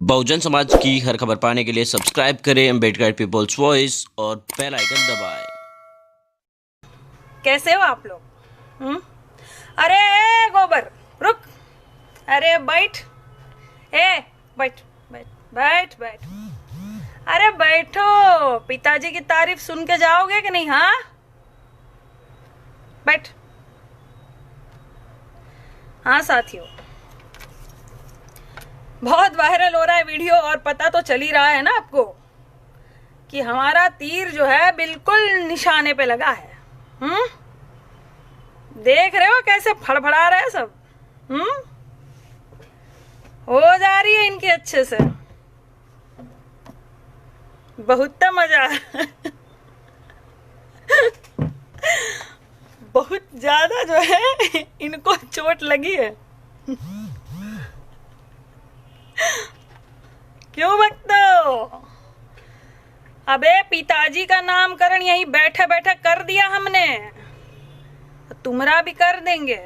बहुजन समाज की हर खबर पाने के लिए सब्सक्राइब करें अम्बेडकर पीपल्स वॉइस और बेल आइकन दबाएं। कैसे हो आप लोग? अरे गोबर रुक। अरे बैठ। बैठ बैठ बैठ बैठ। अरे बैठो, पिताजी की तारीफ सुन के जाओगे कि नहीं? हाँ, बैठ। हाँ साथियों, बहुत वायरल हो रहा है वीडियो और पता तो चल ही रहा है ना आपको कि हमारा तीर जो है बिल्कुल निशाने पे लगा है। देख रहे हो कैसे फड़फड़ा रहे हैं सब? हो जा रही है इनकी अच्छे से, बहुत मजा बहुत ज्यादा जो है इनको चोट लगी है। क्यों भक्तो? अबे पिताजी का नामकरण यहीं बैठे बैठे कर दिया हमने, तुम्हारा भी कर देंगे।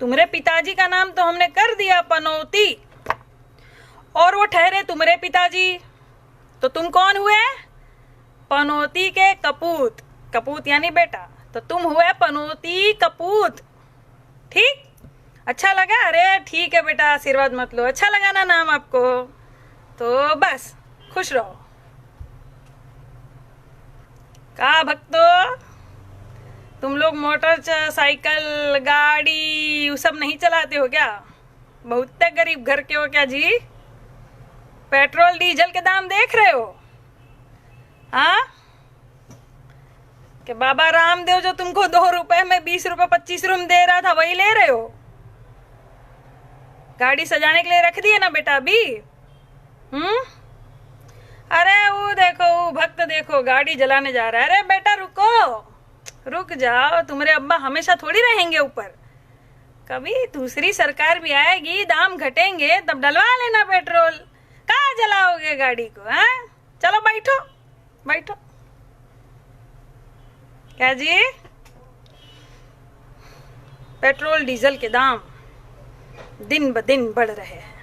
तुम्हारे पिताजी का नाम तो हमने कर दिया पनौती, और वो ठहरे तुम्हारे पिताजी, तो तुम कौन हुए? पनौती के कपूत। कपूत यानी बेटा, तो तुम हुए पनौती कपूत। ठीक? अच्छा लगा? अरे ठीक है बेटा, आशीर्वाद मत लो। अच्छा लगा ना नाम आपको? तो बस खुश रहो। का भक्तो, तुम लोग मोटर साइकिल गाड़ी वो सब नहीं चलाते हो क्या? बहुत गरीब घर के हो क्या जी? पेट्रोल डीजल के दाम देख रहे हो? हाँ, कि बाबा रामदेव जो तुमको 2 रुपए में 20 रुपए 25 रुपए दे रहा था वही ले रहे हो? गाड़ी सजाने के लिए रख दिए ना बेटा अभी? अरे वो देखो, वो भक्त देखो गाड़ी जलाने जा रहा है। अरे बेटा रुको, रुक जाओ, तुम्हारे अब्बा हमेशा थोड़ी रहेंगे ऊपर। कभी दूसरी सरकार भी आएगी, दाम घटेंगे, तब डलवा लेना पेट्रोल। कहाँ जलाओगे गाड़ी को? हाँ, चलो बैठो बैठो। क्या जी? पेट्रोल डीजल के दाम दिन ब दिन बढ़ रहे हैं।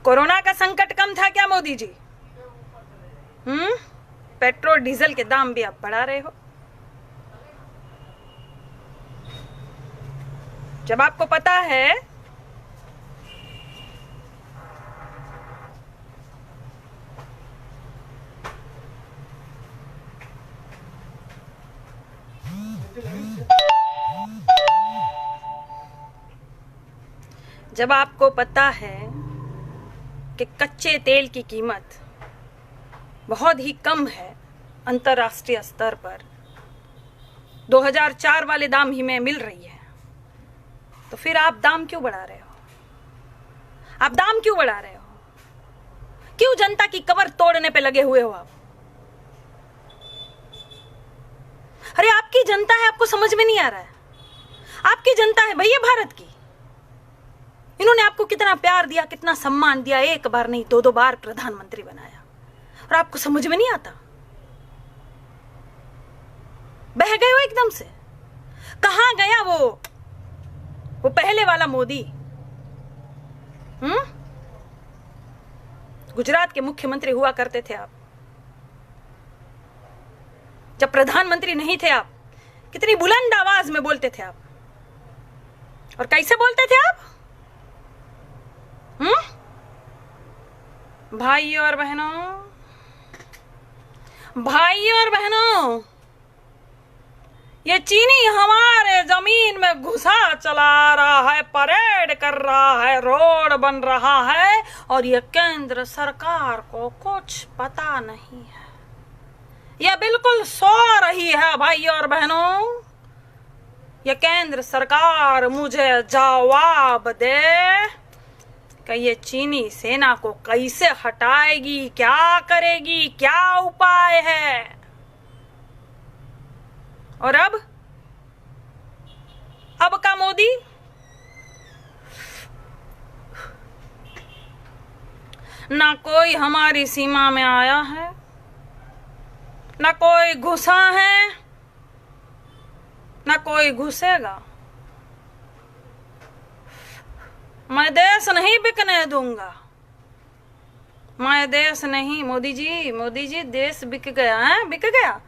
कोरोना का संकट कम था क्या मोदी जी? पेट्रोल डीजल के दाम भी आप बढ़ा रहे हो। जब आपको पता है जब आपको पता है कि कच्चे तेल की कीमत बहुत ही कम है अंतरराष्ट्रीय स्तर पर, 2004 वाले दाम ही में मिल रही है, तो फिर आप दाम क्यों बढ़ा रहे हो? आप दाम क्यों बढ़ा रहे हो? क्यों जनता की कमर तोड़ने पे लगे हुए हो आप? अरे आपकी जनता है, आपको समझ में नहीं आ रहा है? आपकी जनता है भैया भारत की। इन्होंने आपको कितना प्यार दिया, कितना सम्मान दिया, एक बार नहीं 2-2 बार प्रधानमंत्री बनाया, और आपको समझ में नहीं आता? बह गए हो एकदम से। कहां गया वो पहले वाला मोदी? गुजरात के मुख्यमंत्री हुआ करते थे आप। जब प्रधानमंत्री नहीं थे आप, कितनी बुलंद आवाज में बोलते थे आप, और कैसे बोलते थे आप? भाइयों और बहनों, ये चीनी हमारे जमीन में घुसा चला रहा है, परेड कर रहा है, रोड बन रहा है, और ये केंद्र सरकार को कुछ पता नहीं है। ये बिल्कुल सो रही है भाइयों और बहनों। ये केंद्र सरकार मुझे जवाब दे कि ये चीनी सेना को कैसे हटाएगी, क्या करेगी, क्या उपाय है? और अब का मोदी ना कोई हमारी सीमा में आया है, ना कोई घुसा है, ना कोई घुसेगा। मैं देश नहीं बिकने दूंगा, मैं देश नहीं। मोदी जी देश बिक गया है, बिक गया।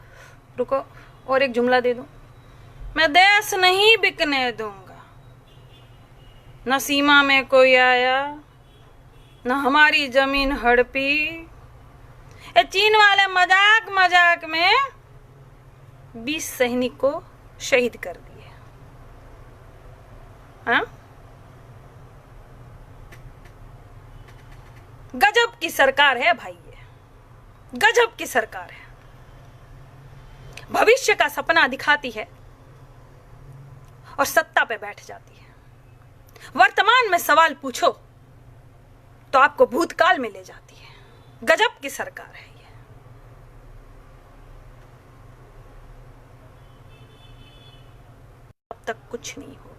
रुको और एक जुमला दे दूं, मैं देश नहीं बिकने दूंगा। न सीमा में कोई आया, न हमारी जमीन हड़पी। ये चीन वाले मजाक मजाक में 20 सैनिक को शहीद कर दिए। हाँ, गजब की सरकार है भाई, ये गजब की सरकार है। भविष्य का सपना दिखाती है और सत्ता पे बैठ जाती है। वर्तमान में सवाल पूछो तो आपको भूतकाल में ले जाती है। गजब की सरकार है ये। अब तक कुछ नहीं होगा।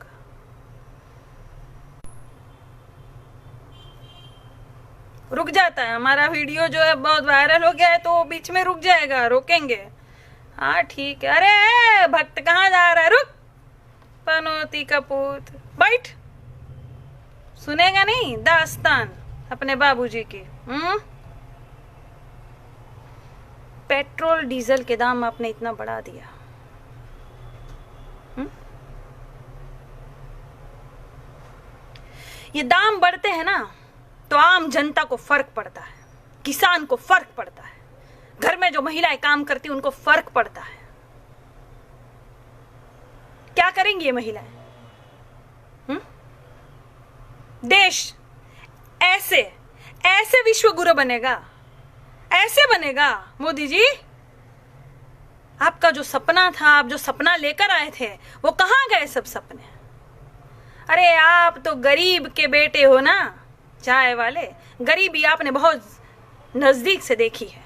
रुक जाता है हमारा वीडियो जो है, बहुत वायरल हो गया है तो बीच में रुक जाएगा, रोकेंगे। हाँ ठीक है। अरे भक्त कहाँ जा रहा है, रुक। पनौती का पूत, बैठ। सुनेगा नहीं दास्तान अपने बाबूजी की। पेट्रोल डीजल के दाम आपने इतना बढ़ा दिया। ये दाम बढ़ते हैं ना तो आम जनता को फर्क पड़ता है, किसान को फर्क पड़ता है, घर में जो महिलाएं काम करती उनको फर्क पड़ता है। क्या करेंगी ये महिलाएं? देश ऐसे ऐसे विश्व गुरु बनेगा, ऐसे बनेगा। मोदी जी, आपका जो सपना था, आप जो सपना लेकर आए थे, वो कहां गए सब सपने? अरे आप तो गरीब के बेटे हो ना, चाय वाले। गरीबी आपने बहुत नजदीक से देखी है,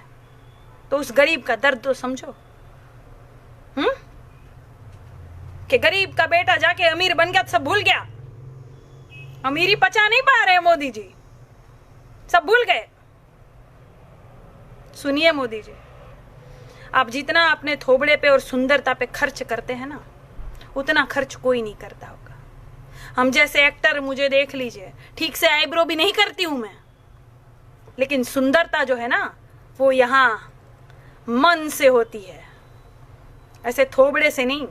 तो उस गरीब का दर्द तो समझो। कि गरीब का बेटा जाके अमीर बन गया तो सब भूल गया। अमीरी पचा नहीं पा रहे मोदी जी, सब भूल गए। सुनिए मोदी जी, आप जितना अपने थोबड़े पे और सुंदरता पे खर्च करते हैं ना, उतना खर्च कोई नहीं करता होगा। हम जैसे एक्टर, मुझे देख लीजिए, ठीक से आईब्रो भी नहीं करती हूं मैं, लेकिन सुंदरता जो है ना, वो यहां मन से होती है, ऐसे थोबड़े से नहीं।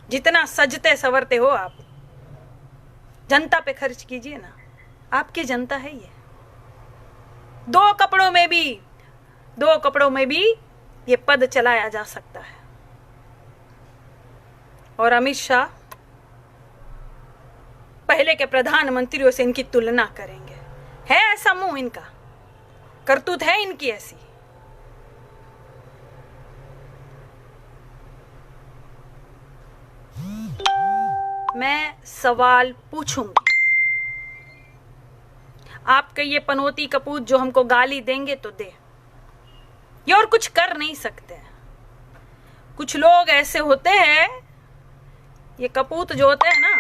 जितना सजते संवरते हो आप, जनता पे खर्च कीजिए ना, आपकी जनता है ये। दो कपड़ों में भी ये पद चलाया जा सकता है। और अमित शाह पहले के प्रधानमंत्रियों से इनकी तुलना करेंगे। है ऐसा मुंह इनका, करतूत है इनकी ऐसी। मैं सवाल पूछूंगी, आपके ये पनौती कपूत जो हमको गाली देंगे तो दे, ये और कुछ कर नहीं सकते। कुछ लोग ऐसे होते हैं, ये कपूत जो होते हैं ना,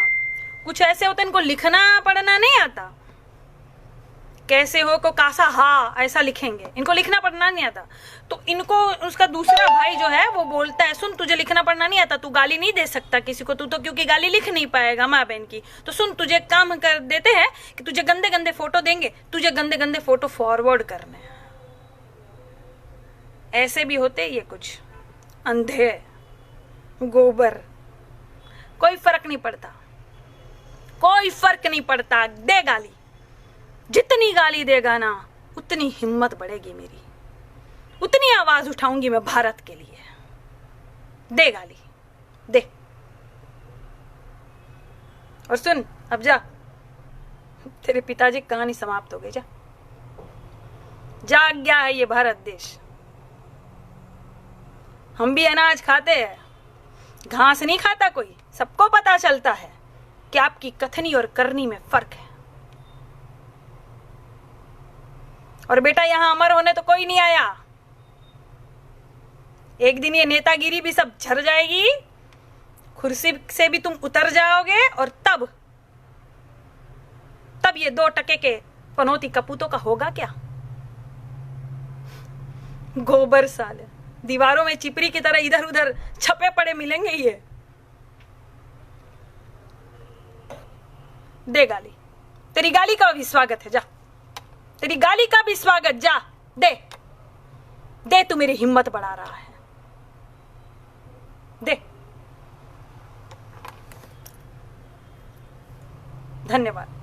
कुछ ऐसे होते हैं, इनको लिखना पढ़ना नहीं आता। कैसे हो को कासा हा ऐसा लिखेंगे, इनको लिखना पढ़ना नहीं आता। तो इनको उसका दूसरा भाई जो है वो बोलता है, सुन तुझे लिखना पढ़ना नहीं आता, तू गाली नहीं दे सकता किसी को, तू तो क्योंकि गाली लिख नहीं पाएगा माँ बहन की। तो सुन, तुझे काम कर देते हैं कि तुझे गंदे गंदे फोटो देंगे, तुझे गंदे गंदे फोटो फॉरवर्ड करने हैं। ऐसे भी होते ये कुछ अंधे गोबर, कोई फर्क नहीं पड़ता, कोई फर्क नहीं पड़ता। दे गाली, जितनी गाली देगा ना उतनी हिम्मत बढ़ेगी मेरी, उतनी आवाज उठाऊंगी मैं भारत के लिए। दे गाली, दे। और सुन, अब जा, तेरे पिताजी की कहानी समाप्त हो गई। जा, जाग गया है ये भारत देश। हम भी अनाज खाते हैं, घास नहीं खाता कोई। सबको पता चलता है कि आपकी कथनी और करनी में फर्क है। और बेटा, यहां अमर होने तो कोई नहीं आया। एक दिन ये नेतागिरी भी सब झड़ जाएगी, कुर्सी से भी तुम उतर जाओगे, और तब ये 2 टके के पनौती कपूतों का होगा क्या? गोबर साले, दीवारों में चिपरी की तरह इधर उधर छपे पड़े मिलेंगे ये। दे गाली, तेरी गाली का भी स्वागत है, जा तेरी गाली का भी स्वागत, जा दे दे, तू मेरी हिम्मत बढ़ा रहा है, दे। धन्यवाद।